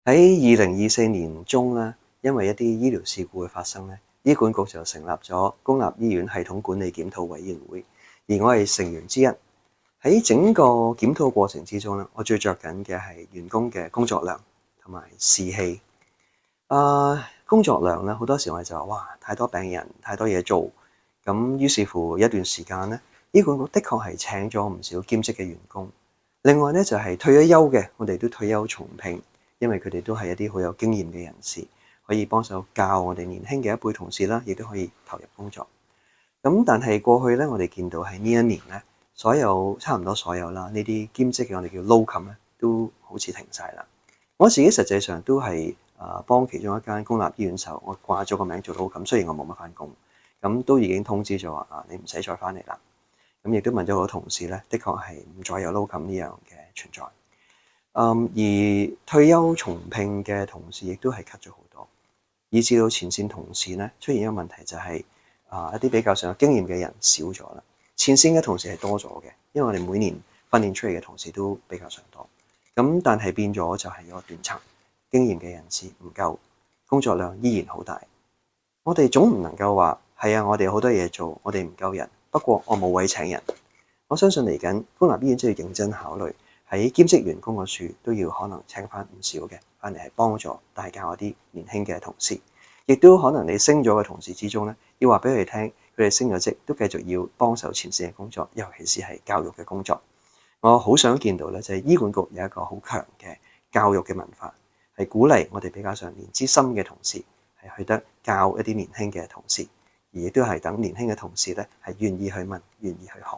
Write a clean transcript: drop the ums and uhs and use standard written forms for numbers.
喺2024年中咧，因為一啲醫療事故嘅發生咧，醫管局就成立咗公立醫院系統管理檢討委員會，而我係成員之一。喺整個檢討過程之中咧，我最着緊嘅係員工嘅工作量同埋士氣。工作量咧，好多時我哋就話哇，太多病人，太多嘢做，咁於是乎一段時間咧，醫管局的確係請咗唔少兼職嘅員工。另外咧就係退咗休嘅，我哋都退休重聘。因為佢哋都係一啲好有經驗嘅人士，可以幫手教我哋年輕嘅一輩同事啦，亦都可以投入工作。咁但係過去咧，我哋見到喺呢一年咧，差唔多所有啦，呢啲兼職嘅我哋叫 locum 咧，都好似停晒啦。我自己實際上都係幫其中一間公立醫院時，我掛咗個名做 locum，雖然我冇乜返工，咁都已經通知咗話你唔使再返嚟啦。咁亦都問咗好多同事咧，的確係唔再有 locum 呢樣嘅存在。而退休重聘嘅同事亦都係 cut 咗好多，以至到前線同事咧出現一個問題就係一啲比較上有經驗嘅人少咗啦，前線嘅同事係多咗嘅，因為我哋每年訓練出嚟嘅同事都比較上多，咁但係變咗就係有個斷層，經驗嘅人士唔夠，工作量依然好大。我哋總唔能夠話係啊，我哋好多嘢做，我哋唔夠人，不過我冇位請人。我相信嚟緊公立醫院真係要認真考慮。喺兼職員工個處都要可能請翻唔少嘅，翻嚟係幫助大家嗰啲年輕嘅同事，亦都可能你升咗嘅同事之中咧，要話俾佢哋聽，佢哋升咗職都繼續要幫手前線嘅工作，尤其是係教育嘅工作。我好想見到咧，就係醫管局有一個好強嘅教育嘅文化，係鼓勵我哋比較上年資深嘅同事係去得教一啲年輕嘅同事，而亦都係等年輕嘅同事咧係願意去問，願意去學。